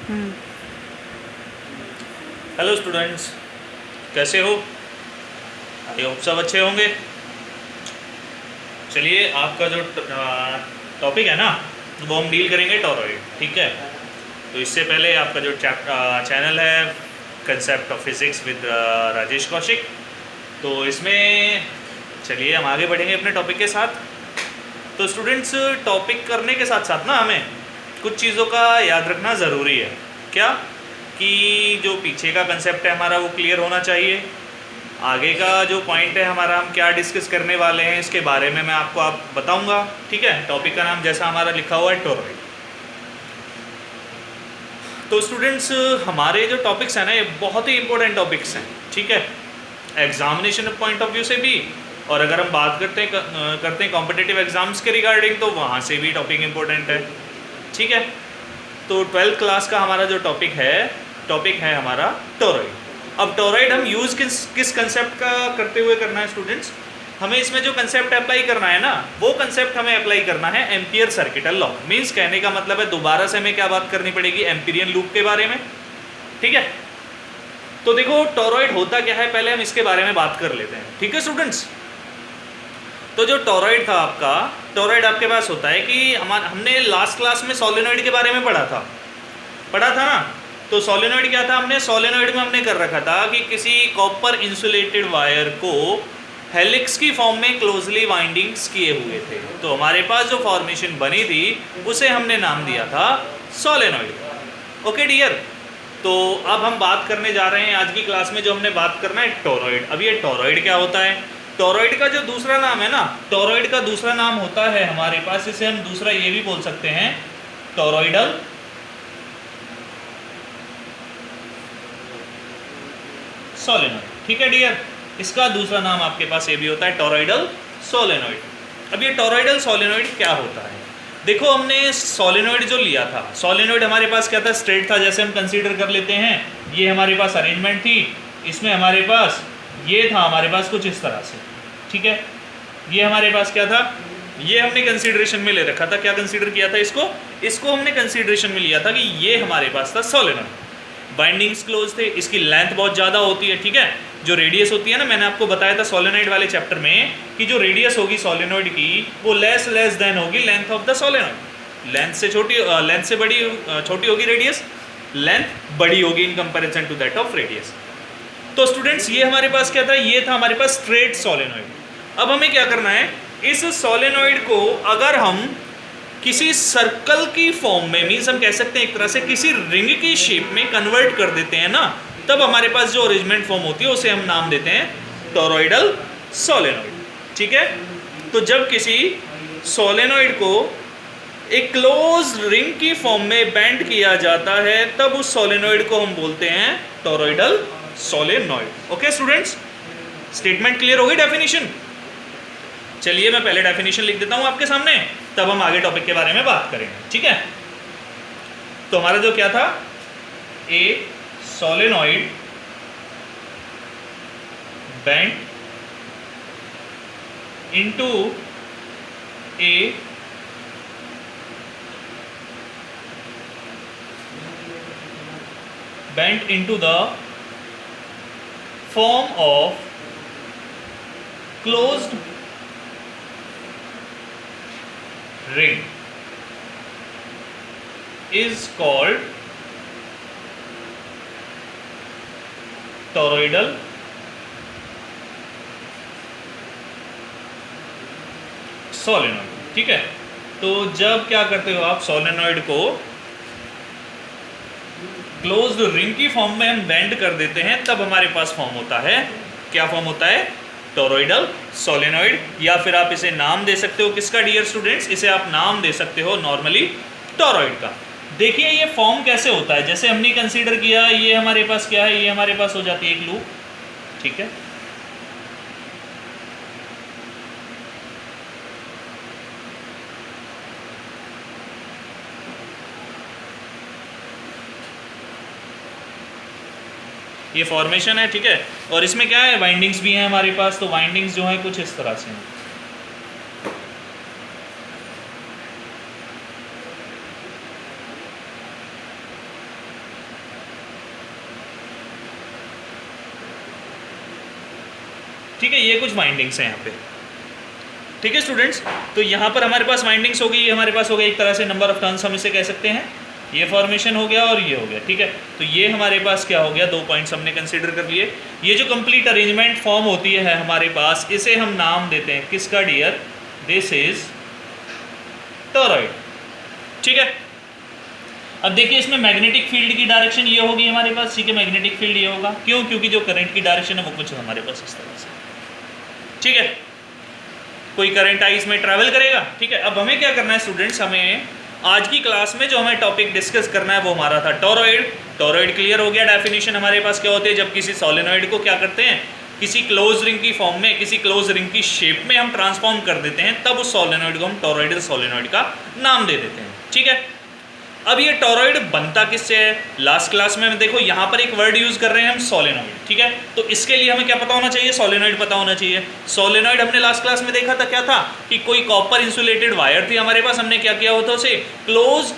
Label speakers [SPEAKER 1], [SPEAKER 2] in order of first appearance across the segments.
[SPEAKER 1] Hello students, कैसे हो? I hope सब अच्छे होंगे। चलिए, आपका जो टॉपिक है ना, वो हम डील करेंगे टॉरॉइड। ठीक है, तो इससे पहले आपका जो चैनल है concept of physics with Rajesh Kaushik, तो इसमें चलिए हम आगे बढ़ेंगे अपने टॉपिक के साथ। तो स्टूडेंट्स, टॉपिक करने के साथ साथ ना हमें कुछ चीज़ों का याद रखना ज़रूरी है। क्या कि जो पीछे का कंसेप्ट है हमारा वो क्लियर होना चाहिए। आगे का जो पॉइंट है हमारा, हम क्या डिस्कस करने वाले हैं इसके बारे में मैं आपको बताऊंगा। ठीक है, टॉपिक का नाम जैसा हमारा लिखा हुआ है टॉरॉइड। तो स्टूडेंट्स, हमारे जो टॉपिक्स हैं ना, ये बहुत ही इंपॉर्टेंट टॉपिक्स हैं। ठीक है, एग्जामिनेशन पॉइंट ऑफ व्यू से भी, और अगर हम बात करते हैं कॉम्पिटिटिव एग्जाम्स के रिगार्डिंग, तो वहाँ से भी टॉपिक इंपॉर्टेंट है। ठीक है, तो 12th क्लास का हमारा जो टॉपिक है हमारा टॉरॉइड। अब टॉरॉइड हम यूज़ किस कंसेप्ट का करते हुए करना है स्टूडेंट्स? हमें इसमें जो कंसेप्ट अप्लाई करना है ना, वो कंसेप्ट हमें अप्लाई करना है एम्पियर सर्किटल लॉ। मीन्स कहने का मतलब है दोबारा से हमें क्या बात करनी पड़ेगी? एम्पिरियन लूप के बारे में। ठीक है, तो देखो टॉरॉइड होता क्या है, पहले हम इसके बारे में बात कर लेते हैं। ठीक है स्टूडेंट्स, तो जो टॉरॉइड था आपका, टॉरॉइड आपके पास होता है कि हमने लास्ट क्लास में सोलेनॉइड के बारे में पढ़ा था ना। तो सोलेनॉइड क्या था? सोलेनॉइड में हमने कर रखा था कि किसी कॉपर इंसुलेटेड वायर को हेलिक्स की फॉर्म में क्लोजली वाइंडिंग्स किए हुए थे। तो हमारे पास जो फॉर्मेशन बनी थी उसे हमने नाम दिया था सोलेनॉइड। ओके डियर, तो अब हम बात करने जा रहे हैं आज की क्लास में, जो हमने बात करना है टॉरॉइड। अब ये टॉरॉइड क्या होता है? टॉरॉइड का जो दूसरा नाम है ना, टॉरॉइड का दूसरा नाम होता है हमारे पास, इसे हम दूसरा ये भी बोल सकते हैं टॉरॉइडल सोलेनॉइड। ठीक है डियर, इसका दूसरा नाम आपके पास ये भी होता है टॉरॉइडल सोलेनॉइड। अब ये टॉरॉइडल सोलेनॉइड क्या होता है? देखो, हमने सोलेनॉइड जो लिया था, सोलेनॉइड हमारे पास क्या था? स्ट्रेट था। जैसे हम कंसीडर कर लेते हैं, ये हमारे पास अरेंजमेंट थी, इसमें हमारे पास ये था, हमारे पास कुछ इस तरह से। ठीक है, ये हमारे पास क्या था? ये हमने कंसीडरेशन में ले रखा था। क्या कंसीडर किया था इसको हमने कंसीडरेशन में लिया था कि ये हमारे पास था सोलेनॉइड। बाइंडिंग्स क्लोज थे, इसकी लेंथ बहुत ज़्यादा होती है। ठीक है, जो रेडियस होती है ना, मैंने आपको बताया था सोलेनॉइड वाले चैप्टर में कि जो रेडियस होगी सोलेनॉइड की, वो लेस देन होगी length of the solenoid. Length से छोटी होगी रेडियस, लेंथ बड़ी होगी in comparison to that of radius. तो स्टूडेंट्स, ये हमारे पास क्या था? ये था हमारे पास स्ट्रेट सोलेनॉइड। अब हमें क्या करना है? इस सोलेनॉइड को अगर हम किसी सर्कल की फॉर्म में, मीन्स हम कह सकते हैं एक तरह से किसी रिंग की शेप में कन्वर्ट कर देते हैं ना, तब हमारे पास जो अरेंजमेंट फॉर्म होती है उसे हम नाम देते हैं टॉरॉइडल सोलेनॉइड। ठीक है, तो जब किसी सोलेनॉइड को एक क्लोज रिंग की फॉर्म में बेंड किया जाता है, तब उस सोलेनॉइड को हम बोलते हैं toroidal solenoid. Okay students, statement clear होगी? डेफिनेशन, चलिए मैं पहले डेफिनेशन लिख देता हूं आपके सामने, तब हम आगे टॉपिक के बारे में बात करेंगे। ठीक है, तो हमारा जो क्या था, ए solenoid bend into A bend into the form of closed ring is called toroidal solenoid. ठीक है, तो जब क्या करते हो आप, सोलेनॉइड को क्लोज्ड रिंग की फॉर्म में हम बेंड कर देते हैं, तब हमारे पास फॉर्म होता है, क्या फॉर्म होता है? Toroidal solenoid. या फिर आप इसे नाम दे सकते हो किसका डियर स्टूडेंट्स? इसे आप नाम दे सकते हो नॉर्मली टॉरॉइड का। देखिए ये फॉर्म कैसे होता है, जैसे हमने कंसीडर किया, ये हमारे पास क्या है? ये हमारे पास हो जाती है एक लूप। ठीक है, ये फॉर्मेशन है। ठीक है, और इसमें क्या है? वाइंडिंग्स भी हैं हमारे पास। तो वाइंडिंग्स जो है कुछ इस तरह से हैं। ठीक है, ये कुछ वाइंडिंग्स हैं यहाँ पे। ठीक है स्टूडेंट्स, तो यहाँ पर हमारे पास वाइंडिंग्स हो गई, ये हमारे पास हो गया एक तरह से नंबर ऑफ टर्न्स हम इसे कह सकते हैं। ये फॉर्मेशन हो गया और ये हो गया। ठीक है, तो ये हमारे पास क्या हो गया, 2 पॉइंट्स हमने कंसीडर कर लिए। ये जो कंप्लीट अरेंजमेंट फॉर्म होती है हमारे पास, इसे हम नाम देते हैं किसका डियर, दिस इज टोरॉइड। ठीक है, अब देखिए इसमें मैग्नेटिक फील्ड की डायरेक्शन ये होगी हमारे पास। ठीक है, मैग्नेटिक फील्ड ये होगा, क्यों, क्योंकि जो करंट की डायरेक्शन है वो कुछ हमारे पास इस तरह से। ठीक है, कोई करंट आई इसमें ट्रैवल करेगा। ठीक है, अब हमें क्या करना है स्टूडेंट्स, हमें आज की क्लास में जो हमें टॉपिक डिस्कस करना है वो हमारा था टोरॉइड। टोरॉइड क्लियर हो गया, डेफिनेशन हमारे पास क्या होती है, जब किसी सोलेनॉइड को क्या करते हैं, किसी क्लोज रिंग की फॉर्म में, किसी क्लोज रिंग की शेप में हम ट्रांसफॉर्म कर देते हैं, तब उस सोलेनॉइड को हम टोरॉइडल सोलेनॉइड का नाम दे देते हैं। ठीक है, अब ये टोरॉइड बनता किससे है, लास्ट क्लास में देखो यहाँ पर एक वर्ड यूज कर रहे हैं हम, सोलेनॉइड। ठीक है, तो इसके लिए हमें क्या पता होना चाहिए, सोलेनॉइड पता होना चाहिए। सोलेनॉइड हमने लास्ट क्लास में देखा था, क्या था कि कोई कॉपर इंसुलेटेड वायर थी हमारे पास, हमने क्या किया होता उसे क्लोज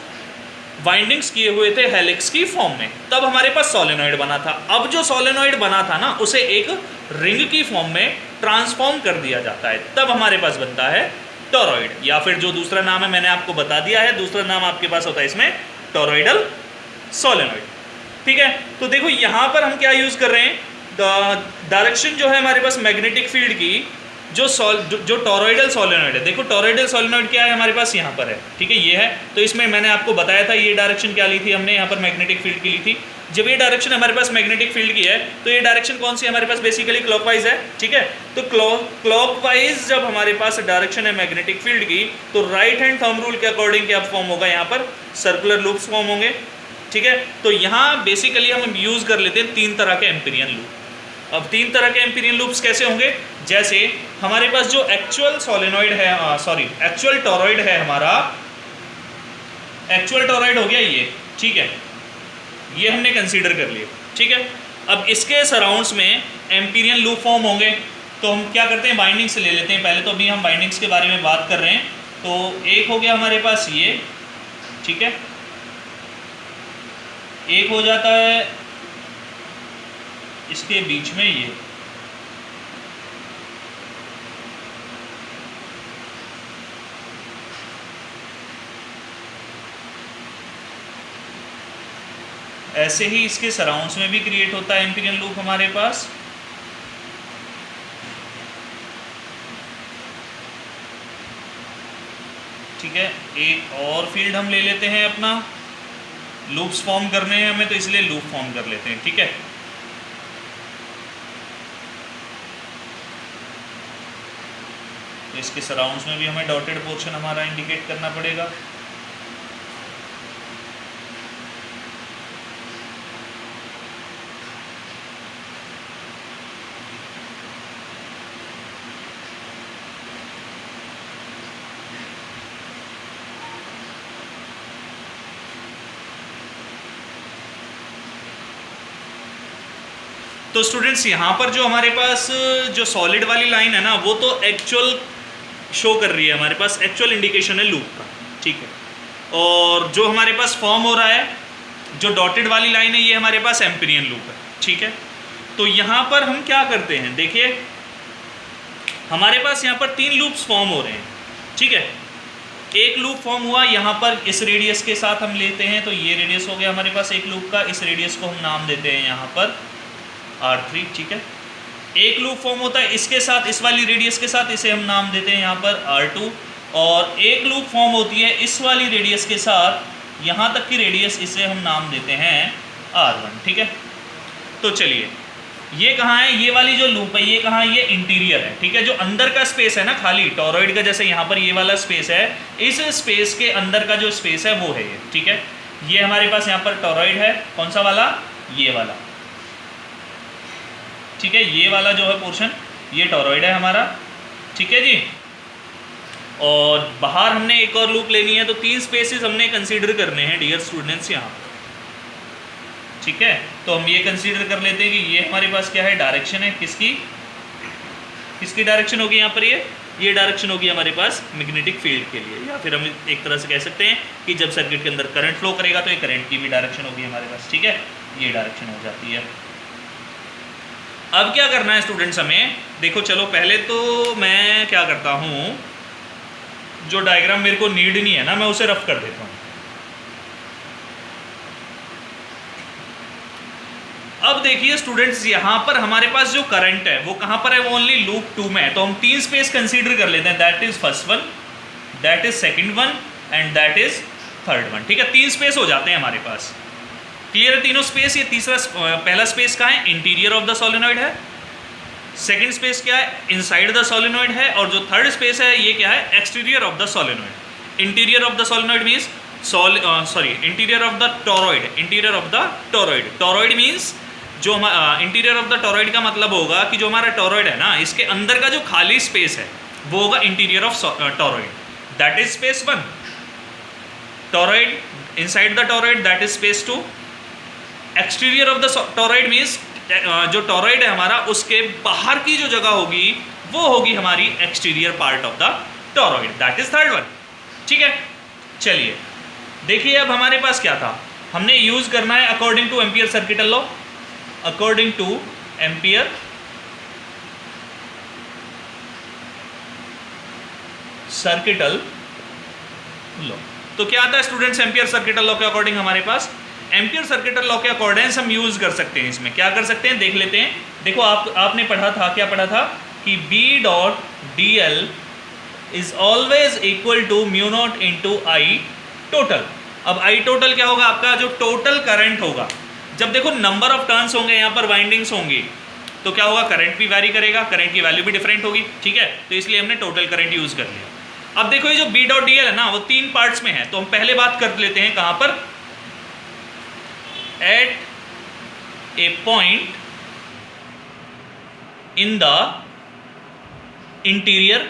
[SPEAKER 1] वाइंडिंग्स किए हुए थे हेलिक्स की फॉर्म में, तब हमारे पास सोलेनॉइड बना था। अब जो सोलेनॉइड बना था ना, उसे एक रिंग की फॉर्म में ट्रांसफॉर्म कर दिया जाता है, तब हमारे पास बनता है टोरॉइड, या फिर जो दूसरा नाम है मैंने आपको बता दिया है, दूसरा नाम आपके पास होता है इसमें टोरॉइडल सोलेनॉइड। ठीक है, तो देखो यहाँ पर हम क्या यूज कर रहे हैं, डायरेक्शन जो है हमारे पास मैग्नेटिक फील्ड की, जो टोरॉइडल सोलेनॉइड है, देखो टोरॉइडल सोलेनॉइड क्या है हमारे पास यहाँ पर है। ठीक है, ये है, तो इसमें मैंने आपको बताया था ये डायरेक्शन क्या ली थी हमने, यहाँ पर मैग्नेटिक फील्ड की ली थी। जब ये डायरेक्शन हमारे पास मैग्नेटिक फील्ड की है, तो ये डायरेक्शन कौन सी हमारे पास, बेसिकली क्लॉकवाइज है। ठीक है, तो क्लॉकवाइज जब हमारे पास डायरेक्शन है मैग्नेटिक फील्ड की, तो राइट हैंड थंब रूल के अकॉर्डिंग क्या फॉर्म होगा, यहाँ पर सर्कुलर लूप्स फॉर्म होंगे। ठीक है, तो यहाँ बेसिकली हम यूज कर लेते हैं 3 तरह के एम्पीरियन लूप। अब 3 तरह के एम्पीरियन लूप्स कैसे होंगे, जैसे हमारे पास जो एक्चुअल सोलेनॉइड है, एक्चुअल टोरॉइड है हमारा, एक्चुअल टोरॉइड हो गया ये। ठीक है, ये हमने कंसीडर कर लिया। ठीक है, अब इसके सराउंड्स में एम्पीरियन लूप फॉर्म होंगे, तो हम क्या करते हैं, बाइंडिंग्स ले लेते हैं पहले। तो अभी हम बाइंडिंग्स के बारे में बात कर रहे हैं, तो एक हो गया हमारे पास ये। ठीक है, एक हो जाता है इसके बीच में ये, ऐसे ही इसके सराउंड्स में भी क्रिएट होता है एम्पीरियन लूप हमारे पास। ठीक है, एक और फील्ड हम ले लेते हैं अपना, लूप्स फॉर्म करने हैं हमें, तो इसलिए लूप फॉर्म कर लेते हैं। ठीक है, तो इसके सराउंड्स में भी हमें डॉटेड पोर्शन हमारा इंडिकेट करना पड़ेगा। तो स्टूडेंट्स यहाँ पर जो हमारे पास जो सॉलिड वाली लाइन है ना, वो तो एक्चुअल शो कर रही है, हमारे पास एक्चुअल इंडिकेशन है लूप का। ठीक है, और जो हमारे पास फॉर्म हो रहा है, जो डॉटेड वाली लाइन है, ये हमारे पास एम्पीरियन लूप है। ठीक है, तो यहाँ पर हम क्या करते हैं, देखिए हमारे पास यहाँ पर 3 लूप्स फॉर्म हो रहे हैं। ठीक है, एक लूप फॉर्म हुआ यहाँ पर इस रेडियस के साथ हम लेते हैं, तो ये रेडियस हो गया हमारे पास एक लूप का, इस रेडियस को हम नाम देते हैं यहाँ पर R3। ठीक है, एक लूप फॉर्म होता है इसके साथ, इस वाली रेडियस के साथ, इसे हम नाम देते हैं यहाँ पर R2, और एक लूप फॉर्म होती है इस वाली रेडियस के साथ, यहाँ तक की रेडियस, इसे हम नाम देते हैं R1। ठीक है, तो चलिए ये कहाँ है, ये वाली जो लूप है ये कहाँ है, ये इंटीरियर है। ठीक है, जो अंदर का स्पेस है ना खाली टोरॉइड का, जैसे यहाँ पर ये वाला स्पेस है, इस स्पेस के अंदर का जो स्पेस है वो है ये। ठीक है, ये हमारे पास यहाँ पर टोरॉइड है, कौन सा वाला, ये वाला। ठीक है, ये वाला जो है पोर्शन, ये टोरॉइड है हमारा। ठीक है जी, और बाहर हमने एक और लूप लेनी है, तो 3 स्पेसेस हमने कंसीडर करने हैं डियर स्टूडेंट्स यहाँ। ठीक है, तो हम ये कंसीडर कर लेते हैं कि ये हमारे पास क्या है, डायरेक्शन है, किसकी डायरेक्शन होगी यहाँ पर, ये डायरेक्शन होगी हमारे पास मैग्नेटिक फील्ड के लिए, या फिर हम एक तरह से कह सकते हैं कि जब सर्किट के अंदर करंट फ्लो करेगा तो ये करंट की भी डायरेक्शन होगी हमारे पास। ठीक है, ये डायरेक्शन हो जाती है। अब क्या करना है स्टूडेंट्स हमें, देखो चलो पहले तो मैं क्या करता हूँ, जो डायग्राम मेरे को नीड नहीं है ना मैं उसे रफ कर देता हूँ। अब देखिए स्टूडेंट्स, यहाँ पर हमारे पास जो करंट है वो कहाँ पर है, वो ओनली लूप 2 में है। तो हम 3 स्पेस कंसीडर कर लेते हैं, that is first one, that is second one and that is third one. ठीक है, 3 स्पेस हो जाते हैं हमारे पास। क्लियर है तीनों स्पेस। ये तीसरा पहला स्पेस कहाँ है, इंटीरियर ऑफ द सोलेनॉइड है। सेकंड स्पेस क्या है, इनसाइड द सोलेनॉइड है। और जो थर्ड स्पेस है ये क्या है, exterior of the solenoid. Interior of the solenoid means interior of the toroid, interior of the toroid. Toroid means जो इंटीरियर ऑफ द टोरॉइड का मतलब होगा कि जो हमारा टोरॉइड है ना, इसके अंदर का जो खाली स्पेस है वो होगा interior of toroid, that is space 1। Toroid, inside the toroid, that is space 2। Exterior of the toroid means जो टोरॉइड है हमारा उसके बाहर की जो जगह होगी वो होगी हमारी exterior part of the toroid, that is third one. ठीक है, चलिए देखिए अब हमारे पास क्या था, हमने यूज करना है according to Ampere circuital law, according to Ampere circuital law. तो क्या आता है स्टूडेंट्स एम्पियर सर्किटल लॉ के अकॉर्डिंग हमारे पास, एम्पियर सर्किटल लॉ के अकॉर्डिंग हम यूज कर सकते हैं। इसमें क्या कर सकते हैं देख लेते हैं। देखो आपने पढ़ा था, क्या पढ़ा था कि B dot D l is always equal to mu not into I total. अब आई टोटल क्या होगा, आपका जो टोटल करंट होगा। जब देखो नंबर ऑफ टर्न्स होंगे, यहाँ पर वाइंडिंग्स होंगी, तो क्या होगा, करंट भी वैरी करेगा, करंट की वैल्यू भी डिफरेंट होगी। ठीक है, तो इसलिए हमने टोटल करंट यूज कर लिया। अब देखो ये जो B डॉट डी एल है ना वो 3 पार्ट्स में है, तो हम पहले बात कर लेते हैं कहाँ पर, at a point in the interior.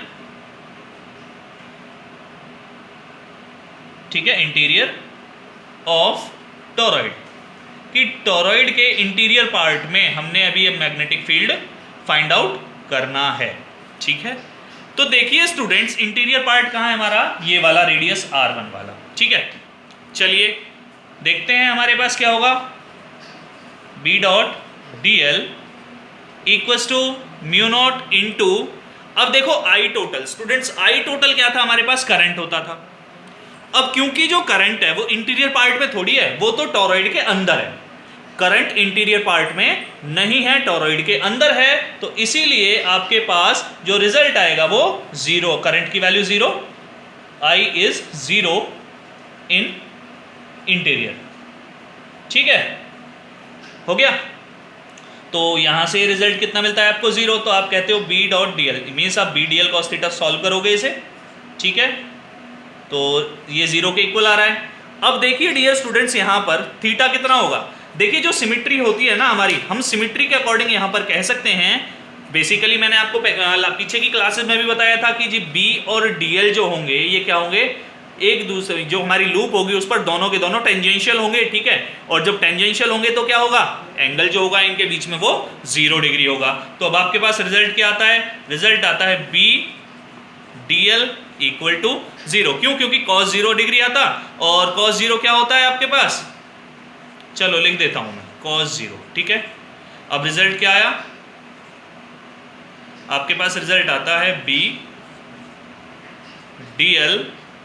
[SPEAKER 1] ठीक है, इंटीरियर ऑफ टोरॉइड, कि टोरॉइड के इंटीरियर पार्ट में हमने अभी ये मैग्नेटिक फील्ड फाइंड आउट करना है। ठीक है, तो देखिए स्टूडेंट्स इंटीरियर पार्ट कहाँ है हमारा, ये वाला रेडियस R1 वाला। ठीक है, चलिए देखते हैं हमारे पास क्या होगा, B dot D l equals to mu not into, अब देखो I total. Students I total क्या था, हमारे पास करंट होता था। अब क्योंकि जो करंट है वो इंटीरियर पार्ट में थोड़ी है, वो तो टोरॉइड के अंदर है। करंट इंटीरियर पार्ट में नहीं है, टोरॉइड के अंदर है, तो इसीलिए आपके पास जो रिजल्ट आएगा वो 0, करंट की value 0, I is 0 in interior. ठीक है, हो गया। तो यहां से रिजल्ट कितना मिलता है आपको, 0। तो आप कहते हो B dot D L means आप B D L cos theta solve करोगे इसे। ठीक है, तो ये 0 के इक्वल आ रहा है। अब देखिए डियर स्टूडेंट्स, यहाँ पर थीटा कितना होगा। देखिए जो सिमिट्री होती है ना हमारी, हम सिमिट्री के अकॉर्डिंग यहाँ पर कह सकते हैं, बेसिकली मैंने आपको पीछे की क्लासेस में भी बताया था कि जी B और DL जो होंगे ये क्या होंगे, एक दूसरे, जो हमारी लूप होगी उस पर दोनों के दोनों टेंजेंशियल होंगे। ठीक है, और जब टेंजेंशियल होंगे तो क्या होगा, एंगल जो होगा इनके बीच में वो 0 डिग्री होगा। तो अब आपके पास रिजल्ट क्या आता है, रिजल्ट आता है B DL इक्वल टू 0। क्यों, क्योंकि cos 0 डिग्री आता, और cos 0 क्या होता है आपके पास, चलो लिख देता हूं मैं, cos 0। ठीक है, अब रिजल्ट क्या आया आपके पास, रिजल्ट आता है B DL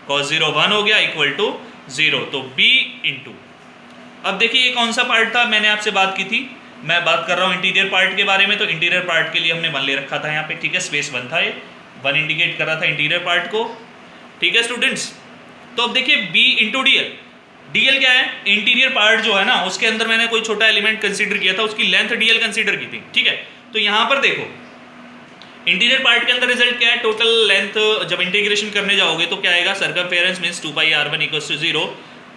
[SPEAKER 1] cos 0 1 हो गया इक्वल टू 0, तो B इंटू, अब देखिए ये कौन सा पार्ट था, मैंने आपसे बात की थी, मैं बात कर रहा हूँ इंटीरियर पार्ट के बारे में। तो इंटीरियर पार्ट के लिए हमने 1 ले रखा था यहाँ पे। ठीक है, स्पेस 1 था, ये 1 इंडिकेट कर रहा था इंटीरियर पार्ट को। ठीक है स्टूडेंट्स, तो अब देखिए B into D L, D L क्या है, इंटीरियर पार्ट जो है ना उसके अंदर मैंने कोई छोटा एलिमेंट कंसीडर किया था, उसकी लेंथ DL कंसीडर की थी। ठीक है, तो यहाँ पर देखो इंटीरियर पार्ट के अंदर रिजल्ट क्या है, टोटल लेंथ जब इंटीग्रेशन करने जाओगे तो क्या आएगा, circumference means 2 pi R1 equals to 0।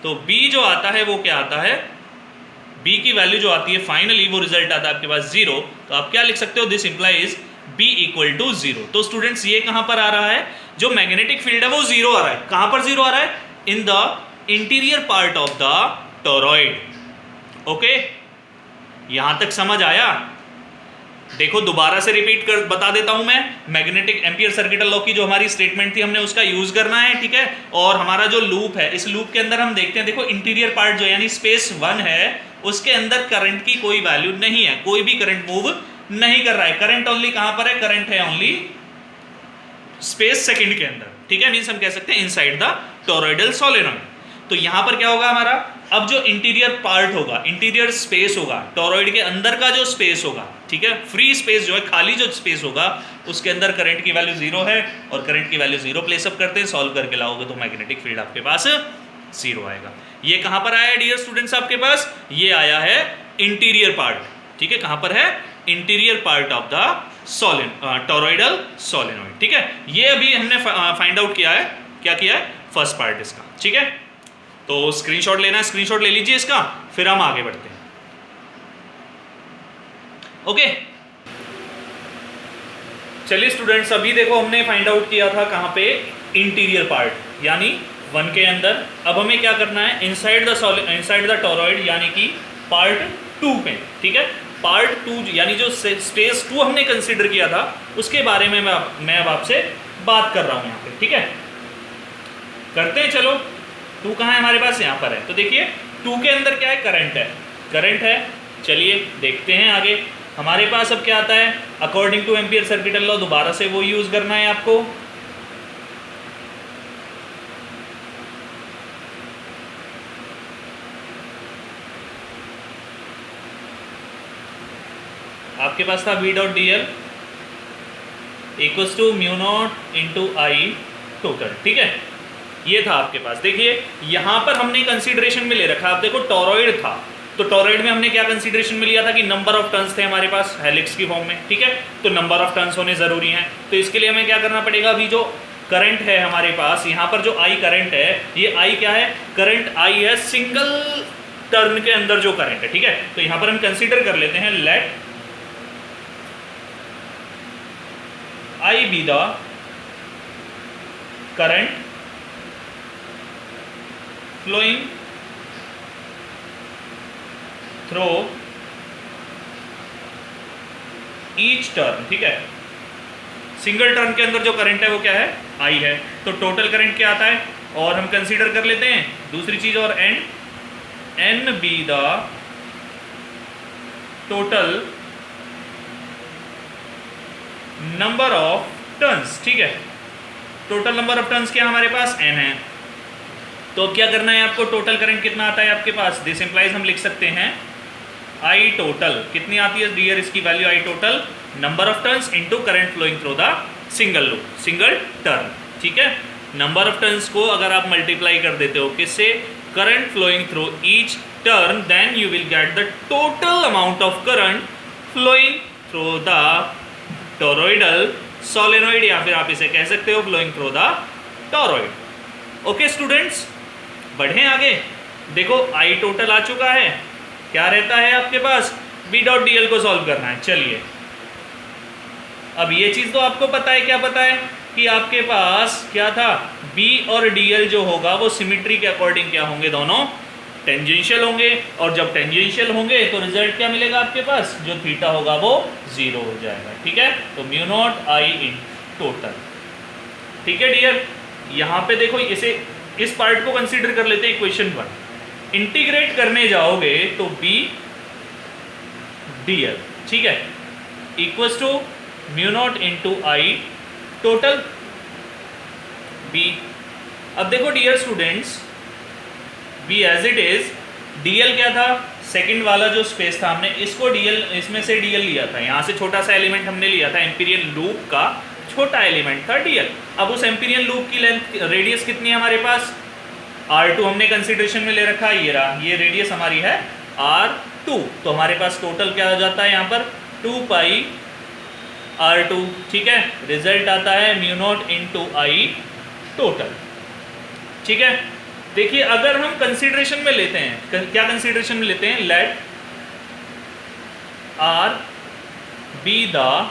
[SPEAKER 1] तो B जो आता है वो क्या आता है, B की वैल्यू जो आती है फाइनली वो रिजल्ट आता है आपके पास 0। तो आप क्या लिख सकते हो, this implies B equal to 0। तो स्टूडेंट्स ये कहाँ पर आ रहा है, जो मैग्नेटिक फील्ड है वो 0 आ रहा है। कहाँ पर 0 आ रहा है, इन the interior part of the toroid. Okay, यहां तक समझ आया। देखो दोबारा से रिपीट कर बता देता हूं मैं, मैग्नेटिक एम्पियर सर्किटल लॉ की जो हमारी स्टेटमेंट थी हमने उसका यूज करना है। ठीक है, और हमारा जो लूप है, इस लूप के अंदर हम देखते हैं, देखो इंटीरियर पार्ट जो यानी स्पेस 1 है उसके अंदर करंट की कोई वैल्यू नहीं है, कोई भी करंट मूव नहीं कर रहा है। करंट ओनली कहां पर है, करंट है ओनली स्पेस सेकंड के अंदर, ठीक है, मींस हम कह सकते हैं इनसाइड द टोरॉइडल सोलेनॉइड। तो यहां पर क्या होगा हमारा, अब जो इंटीरियर पार्ट होगा, इंटीरियर स्पेस होगा, टोरॉइड के अंदर का जो स्पेस होगा, ठीक है, फ्री स्पेस जो है, खाली जो स्पेस होगा, उसके अंदर करंट की वैल्यू 0 है, और करंट की वैल्यू 0 प्लेसअप करते हैं, सॉल्व करके लाओगे तो मैग्नेटिक फील्ड आपके पास 0 आएगा। ये कहां पर आया है डियर स्टूडेंट्स आपके पास, ये आया है इंटीरियर पार्ट, ठीक है, कहां पर है, interior part of the toroidal solenoid, ठीक है। ये अभी हमने फाइंड आउट किया है, क्या किया है, फर्स्ट पार्ट इसका, ठीक है। तो स्क्रीनशॉट लेना है, स्क्रीनशॉट ले लीजिए इसका, फिर हम आगे बढ़ते हैं। ओके, चलिए स्टूडेंट्स, अभी देखो हमने फाइंड आउट किया था कहां पे, इंटीरियर पार्ट यानी 1 के अंदर। अब हमें क्या करना है, इनसाइड द टोरॉइड यानी कि पार्ट 2 पे, ठीक है। पार्ट 2 यानी जो स्पेस 2 हमने कंसीडर किया था, उसके बारे में मैं अब आपसे बात कर रहा हूं यहाँ पे, ठीक है। करते हैं, चलो 2 कहाँ है हमारे पास, यहाँ पर है। तो देखिए 2 के अंदर क्या है, करंट है, करंट है। चलिए देखते हैं आगे हमारे पास अब क्या आता है, according to Ampere circuital law, दोबारा से वो यूज करना है आपको। आपके पास था V dot D l equals to mu not into I total, ठीक है, ये था आपके पास। देखिए यहां पर हमने कंसीडरेशन में ले रखा, आप देखो टोरॉइड था, तो टोरॉइड में हमने क्या कंसीडरेशन में लिया था कि नंबर ऑफ टर्न्स थे हमारे पास हेलिक्स की फॉर्म में, ठीक है, तो नंबर ऑफ टर्न्स होने जरूरी हैं। तो इसके लिए हमें क्या करना पड़ेगा, अभी जो करंट है हमारे पास यहाँ पर, जो आई करंट है, ये आई क्या है, करंट आई है सिंगल टर्न के अंदर जो करंट है, ठीक है। तो यहाँ पर हम कंसीडर कर लेते हैं, let I be the current flowing through each turn, ठीक है। सिंगल टर्न के अंदर जो करंट है वो क्या है, आई है। तो टोटल करंट क्या आता है, और हम कंसीडर कर लेते हैं दूसरी चीज, और n be the total number of turns, ठीक है। टोटल नंबर ऑफ टर्न्स क्या हमारे पास, एन है। तो क्या करना है आपको, टोटल करंट कितना आता है आपके पास, दिस इंप्लाइज हम लिख सकते हैं आई टोटल, कितनी आती है डियर इसकी value, I total number of turns into current flowing through the single loop, single turn, ठीक है। नंबर ऑफ टर्न्स को अगर आप मल्टीप्लाई कर देते हो किससे, current flowing through each turn, then you will get the total amount of current flowing through the toroidal solenoid, या फिर आप इसे कह सकते हो flowing through the toroid. Okay students, बढ़े आगे। देखो आई टोटल आ चुका है, क्या रहता है आपके पास, बी डॉट डी एल को सॉल्व करना है। चलिए अब ये चीज तो आपको पता है, क्या पता है कि आपके पास क्या था, बी और डी एल जो होगा वो सिमिट्री के अकॉर्डिंग क्या होंगे, दोनों टेंजेंशियल होंगे, और जब टेंजेंशियल होंगे तो रिजल्ट क्या मिलेगा आपके पास, जो थीटा होगा वो 0 हो जाएगा, ठीक है। तो mu not I in total, ठीक है डियर। यहाँ पे देखो इसे, इस पार्ट को कंसीडर कर लेते हैं इक्वेशन 1, इंटीग्रेट करने जाओगे तो बी डी एल, ठीक है, equals to mu not into I total b. अब देखो dear students, b as it is, dl क्या था, सेकंड वाला जो स्पेस था, हमने इसको डीएल, इसमें से डीएल लिया था, यहाँ से छोटा सा एलिमेंट हमने लिया था, एम्पीरियन लूप का छोटा एलिमेंट था डीएल। अब उस एम्पीरियन लूप की लेंथ, रेडियस कितनी है हमारे पास, R2 हमने कंसीडरेशन में ले रखा है, ये रहा, ये रेडियस हमारी है R2। तो हमारे पास टोटल क्या हो जाता है यहाँ पर, 2 पाई R2, ठीक है। रिजल्ट आता है mu naught into I total, ठीक है। देखिए अगर हम कंसीडरेशन में लेते हैं, क्या कंसीडरेशन में लेते हैं, let R be the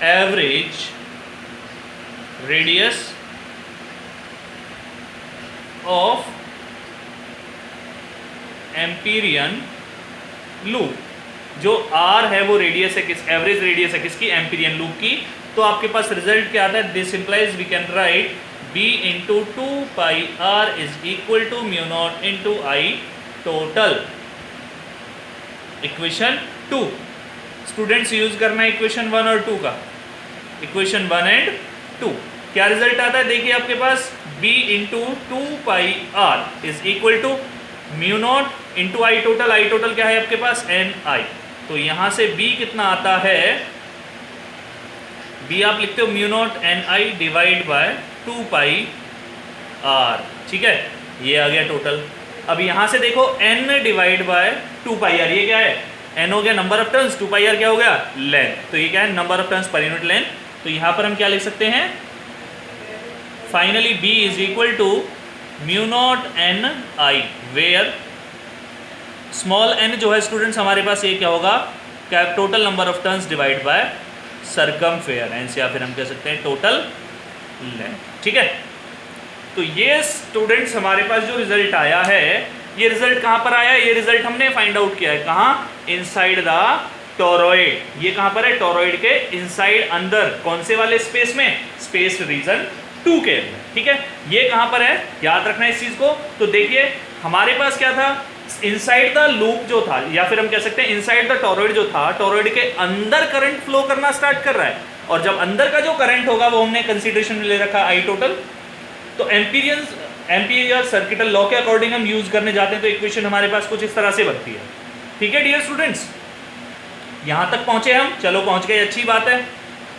[SPEAKER 1] average radius of Amperian loop, जो R है वो रेडियस है किस, एवरेज रेडियस है किसकी, एम्पीरियन लूप की। तो आपके पास रिजल्ट क्या आता है, this implies we can write b into 2 pi r is equal to mu not into I total, equation 2। Students use करना है इक्वेशन 1 और 2 का, इक्वेशन 1 एंड 2। क्या रिजल्ट आता है देखिए आपके पास, b into 2 pi r is equal to mu not into I total. I total क्या है आपके पास, एन आई। तो यहां से b कितना आता है, b आप लिखते हो mu naught n I divide by 2 pi r, ठीक है, ये आ गया टोटल। अब यहां से देखो n divide by 2 pi r, ये क्या है, n हो गया number of turns, 2 pi r क्या हो गया, लेंथ, तो ये क्या है, नंबर ऑफ टर्न्स पर यूनिट लेंथ। तो यहां पर हम क्या लिख सकते हैं, finally b is equal to mu naught n I, where small n जो है स्टूडेंट्स हमारे पास ये क्या होगा, क्या total number of turns divide by circumference, या फिर हम कह सकते हैं टोटल लेंथ, ठीक है। तो ये स्टूडेंट्स हमारे पास जो रिजल्ट आया है, ये रिजल्ट कहाँ पर आया है, ये रिजल्ट हमने फाइंड आउट किया है कहाँ, इनसाइड द टोरॉइड। ये कहाँ पर है, टोरॉइड के इनसाइड, अंदर, कौन से वाले स्पेस में, स्पेस रीजन 2 के अंदर, ठीक है। ये कहाँ पर है, याद रखना है इस चीज को। तो देखिए हमारे पास क्या था, इनसाइड द लूप जो था, या फिर हम कह सकते हैं इनसाइड द टोरॉइड जो था, टोरॉइड के अंदर करंट फ्लो करना स्टार्ट कर रहा है, और जब अंदर का जो करंट होगा वो हमने कंसीडरेशन में ले रखा आई टोटल। तो एम्पीयर सर्किटल लॉ के अकॉर्डिंग हम यूज करने जाते हैं, तो इक्वेशन हमारे पास कुछ इस तरह से बनती है, ठीक है डियर स्टूडेंट्स। यहां तक पहुंचे हम, चलो पहुंच गए, अच्छी बात है।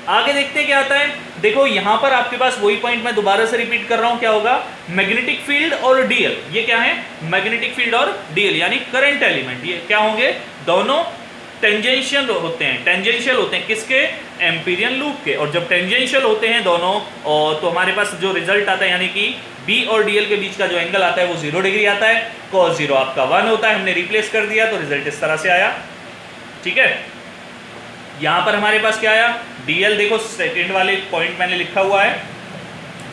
[SPEAKER 1] आगे देखते हैं क्या आता है। देखो यहां पर आपके पास वही पॉइंट मैं दोबारा से रिपीट कर रहा हूं, क्या होगा, मैग्नेटिक फील्ड और डीएल। ये क्या है, मैग्नेटिक फील्ड और डीएल यानी करंट एलिमेंट, ये क्या होंगे, दोनों टेंजेंशियल होते हैं। टेंजेंशियल होते हैं किसके, एम्पीरियन लूप के। और जब टेंजेंशियल होते हैं दोनों, और तो हमारे पास जो रिजल्ट आता है, यानी कि बी और डीएल के बीच का जो एंगल आता है वो 0 डिग्री आता है। cos 0 आपका 1 होता है, हमने रिप्लेस कर दिया तो रिजल्ट इस तरह से आया, ठीक है। यहां पर हमारे पास क्या आया, डीएल देखो सेकंड वाले पॉइंट मैंने लिखा हुआ है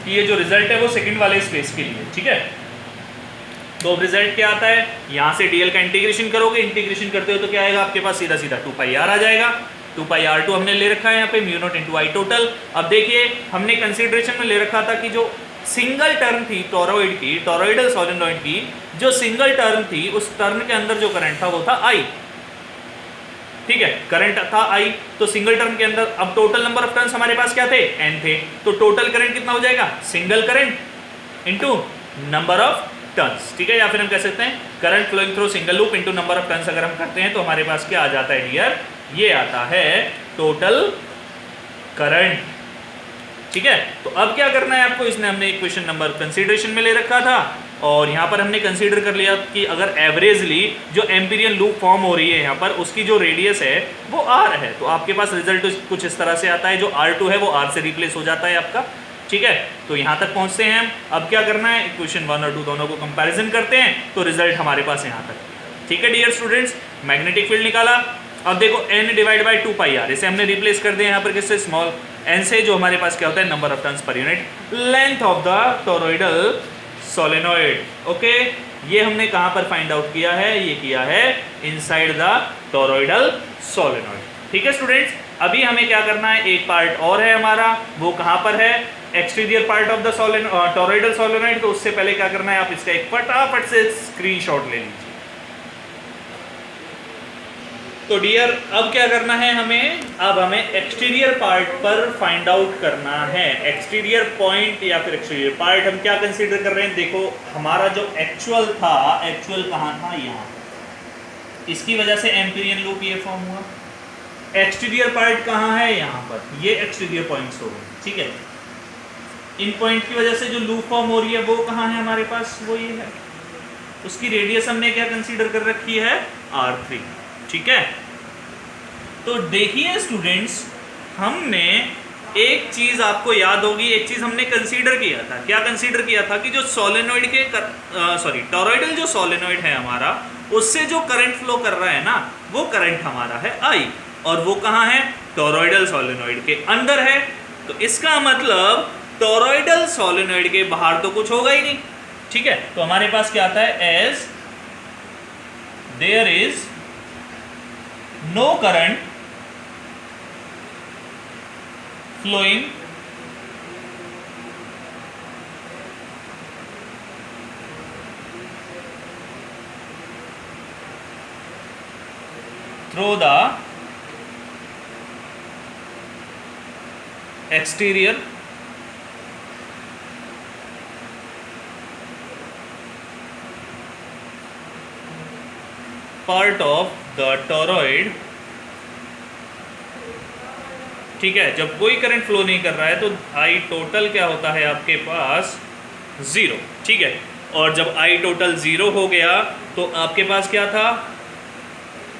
[SPEAKER 1] कि ये जो रिजल्ट है वो सेकंड वाले स्पेस के लिए, ठीक है। तो अब रिजल्ट क्या आता है, यहां से डीएल का इंटीग्रेशन करोगे, इंटीग्रेशन करते हो तो क्या आएगा आपके पास, सीधा सीधा 2 पाई आर आ जाएगा। 2 पाई R2 हमने ले रखा है यहाँ पे, mu naught into I total. अब देखिए हमने कंसीडरेशन में ले रखा था कि जो सिंगल टर्न थी टोरॉइड की, टोरॉइडल सोलेनॉइड की जो सिंगल टर्न थी, उस टर्न के अंदर जो करंट था वो था I, ठीक है, करंट था I। तो सिंगल टर्न के अंदर अब टोटल नंबर ऑफ टर्न्स हमारे पास क्या थे, n थे। तो टोटल करंट कितना हो जाएगा, single current into number of turns, ठीक है। या फिर हम कह सकते हैं current flowing through single loop into number of turns. अगर हम करते हैं तो हमारे पास क्या आ जाता है डियर, ये आता है टोटल करंट, ठीक है। तो अब क्या करना है आपको, इसने हमने इक्वेशन नंबर कंसीडरेशन में ले रखा था, और यहाँ पर हमने कंसीडर कर लिया कि अगर एवरेजली जो एम्पीरियन लूप फॉर्म हो रही है यहाँ पर, उसकी जो रेडियस है वो r है, तो आपके पास रिजल्ट कुछ इस तरह से आता है, जो R2 है वो r से रिप्लेस हो जाता है आपका, ठीक है। तो यहाँ तक पहुँचते हैं हम। अब क्या करना है, इक्वेशन 1 और 2 दोनों को कंपैरिजन करते हैं, तो रिजल्ट हमारे पास यहाँ तक, ठीक है डियर स्टूडेंट्स। मैग्नेटिक फील्ड निकाला, अब देखो n divide by 2 pi r, इसे हमने रिप्लेस कर दिया यहाँ पर किससे, स्मॉल n से, जो हमारे पास क्या होता है, नंबर ऑफ टर्न्स पर unit length of the toroidal solenoid. Okay, ये हमने कहाँ पर फाइंड आउट किया है, ये किया है इनसाइड द टोरॉइडल सोलेनॉइड, ठीक है स्टूडेंट्स। अभी हमें क्या करना है, एक पार्ट और है हमारा, वो कहाँ पर है, exterior part of the toroidal solenoid. तो उससे पहले क्या करना है, आप इसका एक फटाफट से स्क्रीनशॉट ले लीजिए। तो डियर अब क्या करना है हमें, अब हमें एक्सटीरियर पार्ट पर फाइंड आउट करना है। एक्सटीरियर पॉइंट या फिर एक्सटीरियर पार्ट हम क्या कंसीडर कर रहे हैं, देखो हमारा जो एक्चुअल था, एक्चुअल कहाँ था, यहाँ, इसकी वजह से एम्पीरियन लूप ये फॉर्म हुआ। एक्सटीरियर पार्ट कहाँ है, यहाँ पर, ये एक्सटीरियर पॉइंट्स हो गए, ठीक है। इन पॉइंट की वजह से जो लूप फॉर्म हो रही है वो कहाँ है हमारे पास, वो ये है। उसकी रेडियस हमने क्या कंसीडर कर रखी है, R3, ठीक है। तो देखिए स्टूडेंट्स, हमने एक चीज आपको याद होगी, एक चीज हमने कंसीडर किया था। क्या कंसीडर किया था कि जो सोलेनॉइड के टोरॉइडल जो सोलेनॉइड है हमारा, उससे जो करंट फ्लो कर रहा है ना, वो करंट हमारा है I, और वो कहाँ है, टोरॉइडल सोलेनॉइड के अंदर है। तो इसका मतलब टोरॉइडल सोलेनॉइड के बाहर तो कुछ होगा ही नहीं, ठीक है। तो हमारे पास क्या आता है, as there is no current flowing through the exterior part of the toroid, ठीक है। जब कोई करंट फ्लो नहीं कर रहा है तो आई टोटल क्या होता है आपके पास 0, ठीक है। और जब आई टोटल 0 हो गया तो आपके पास क्या था,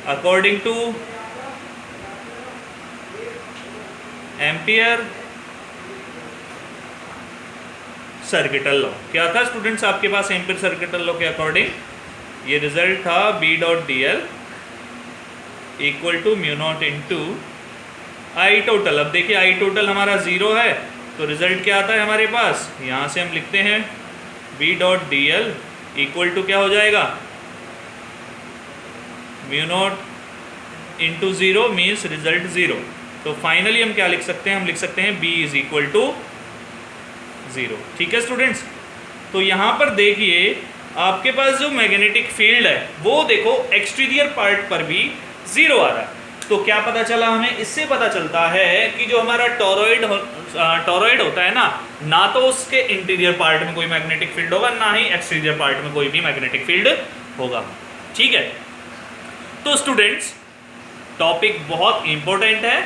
[SPEAKER 1] according to Ampere circuital law, क्या था स्टूडेंट्स आपके पास एम्पियर सर्किटल लॉ के अकॉर्डिंग, ये रिजल्ट था B dot D L equal to mu not into I total. अब देखिए आई टोटल हमारा 0 है तो रिजल्ट क्या आता है हमारे पास, यहाँ से हम लिखते हैं B dot D L equal to क्या हो जाएगा, mu not into 0 means result 0। तो फाइनली हम क्या लिख सकते हैं, हम लिख सकते हैं B इज इक्वल टू 0, ठीक है स्टूडेंट्स। तो यहाँ पर देखिए आपके पास जो मैग्नेटिक फील्ड है वो देखो एक्सटीरियर पार्ट पर भी 0 आ रहा है। तो क्या पता चला हमें, इससे पता चलता है कि जो हमारा टोरॉइड होता है ना तो उसके इंटीरियर पार्ट में कोई मैग्नेटिक फील्ड होगा, ना ही एक्सटीरियर पार्ट में कोई भी मैग्नेटिक फील्ड होगा, ठीक है। तो स्टूडेंट्स टॉपिक बहुत इंपॉर्टेंट है,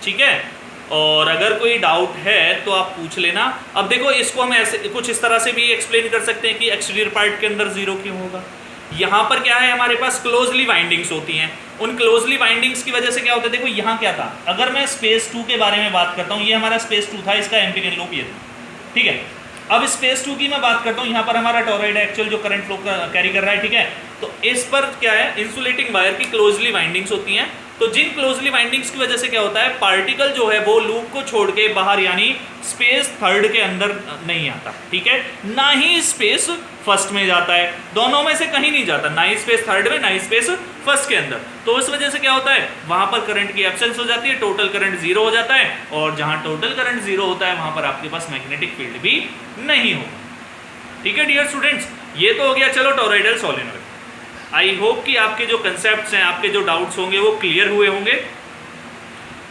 [SPEAKER 1] ठीक है। और अगर कोई डाउट है तो आप पूछ लेना। अब देखो इसको हम ऐसे कुछ इस तरह से भी एक्सप्लेन कर सकते हैं कि एक्सटीरियर पार्ट के अंदर 0 क्यों होगा। यहाँ पर क्या है, हमारे पास क्लोजली वाइंडिंग्स होती हैं, उन क्लोजली वाइंडिंग्स की वजह से क्या होता है, देखो यहाँ क्या था, अगर मैं स्पेस 2 के बारे में बात करता हूँ, ये हमारा स्पेस 2 था, इसका एम्पीरियल लूप ये था, ठीक है। अब स्पेस 2 की मैं बात करता हूँ, यहाँ पर हमारा टोरॉइड एक्चुअल जो करंट फ्लो कैरी कर रहा है, ठीक है। तो इस पर क्या है, इंसुलेटिंग वायर की क्लोजली वाइंडिंग्स होती हैं। तो जिन क्लोजली वाइंडिंग्स की वजह से क्या होता है, पार्टिकल जो है वो लूप को छोड़ के बाहर यानी स्पेस थर्ड के अंदर नहीं आता, ठीक है, ना ही स्पेस फर्स्ट में जाता है, दोनों में से कहीं नहीं जाता, ना ही स्पेस थर्ड में ना ही स्पेस फर्स्ट के अंदर। तो इस वजह से क्या होता है, वहां पर करंट की एब्सेंस हो जाती है, टोटल करंट 0 हो जाता है, और जहां टोटल करंट 0 होता है वहां पर आपके पास मैग्नेटिक फील्ड भी नहीं होगा, ठीक है डियर स्टूडेंट्स। ये तो हो गया चलो टोरॉइडल सोलेनॉइड। आई होप कि आपके जो कंसेप्ट्स हैं, आपके जो डाउट्स होंगे वो क्लियर हुए होंगे।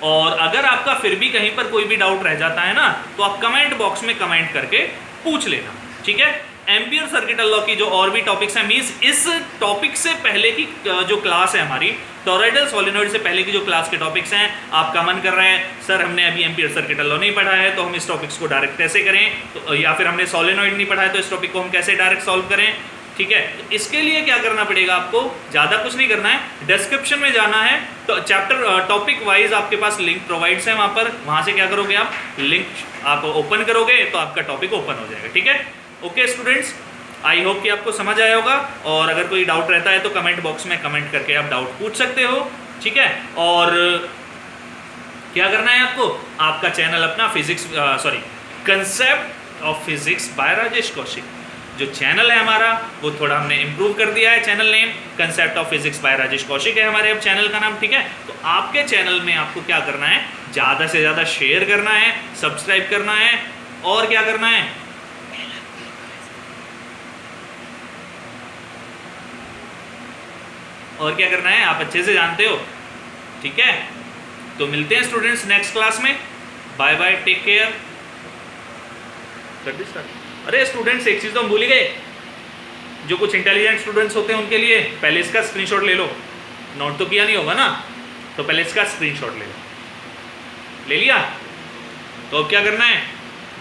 [SPEAKER 1] और अगर आपका फिर भी कहीं पर कोई भी डाउट रह जाता है ना तो आप कमेंट बॉक्स में कमेंट करके पूछ लेना, ठीक है। एम्पियर सर्किटल लॉ की जो और भी टॉपिक्स हैं, मींस इस टॉपिक से पहले की जो क्लास है हमारी टोरॉइडल सोलेनॉइड से पहले की जो क्लास के टॉपिक्स हैं, आपका मन कर रहा है सर हमने अभी एम्पियर सर्किटल लॉ नहीं पढ़ा है तो हम इस टॉपिक्स को डायरेक्ट कैसे करें, तो या फिर हमने सोलेनॉइड नहीं पढ़ा है तो इस टॉपिक को हम कैसे डायरेक्ट सॉल्व करें, ठीक है। तो इसके लिए क्या करना पड़ेगा, आपको ज़्यादा कुछ नहीं करना है, डिस्क्रिप्शन में जाना है तो चैप्टर टॉपिक वाइज आपके पास लिंक प्रोवाइड्स है वहाँ पर, वहाँ से क्या करोगे आप लिंक आप ओपन करोगे तो आपका टॉपिक ओपन हो जाएगा, ठीक है। ओके स्टूडेंट्स, आई होप कि आपको समझ आया होगा। और अगर कोई डाउट रहता है तो कमेंट बॉक्स में कमेंट करके आप डाउट पूछ सकते हो, ठीक है। और क्या करना है आपको, आपका चैनल अपना concept of physics bye Rajesh Kaushik, जो चैनल है हमारा वो थोड़ा हमने इम्प्रूव कर दिया है, channel name concept of physics bye Rajesh Kaushik है हमारे अब चैनल का नाम, ठीक है। तो आपके चैनल में आपको क्या करना है, ज़्यादा से ज़्यादा शेयर करना है, सब्सक्राइब करना है, और क्या करना है, और क्या करना है आप अच्छे से जानते हो, ठीक है। तो मिलते हैं स्टूडेंट्स नेक्स्ट क्लास में, बाय बाय, टेक केयर। अरे स्टूडेंट्स एक चीज़ तो हम भूल ही गए, जो कुछ इंटेलिजेंट स्टूडेंट्स होते हैं उनके लिए पहले इसका स्क्रीनशॉट ले लो, नोट तो किया नहीं होगा ना, तो पहले इसका स्क्रीनशॉट ले लो, ले लिया। तो अब क्या करना है,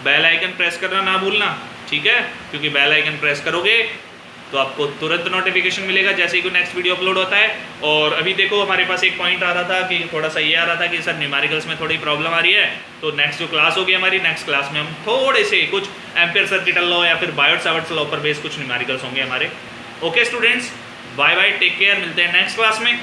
[SPEAKER 1] बेल आइकन प्रेस करना ना भूलना, ठीक है, क्योंकि बेल आइकन प्रेस करोगे तो आपको तुरंत नोटिफिकेशन मिलेगा जैसे ही कोई नेक्स्ट वीडियो अपलोड होता है। और अभी देखो हमारे पास एक पॉइंट आ रहा था कि थोड़ा सा ये आ रहा था कि सर न्यूमेरिकल्स में थोड़ी प्रॉब्लम आ रही है, तो नेक्स्ट जो क्लास होगी हमारी, नेक्स्ट क्लास में हम थोड़े से कुछ एम्पियर सर्किटल लॉ या फिर बायोट-सावर्ट्स लॉ पर बेस्ड कुछ न्यूमेरिकल्स होंगे हमारे। Okay students, bye bye, take care, मिलते हैं नेक्स्ट क्लास में।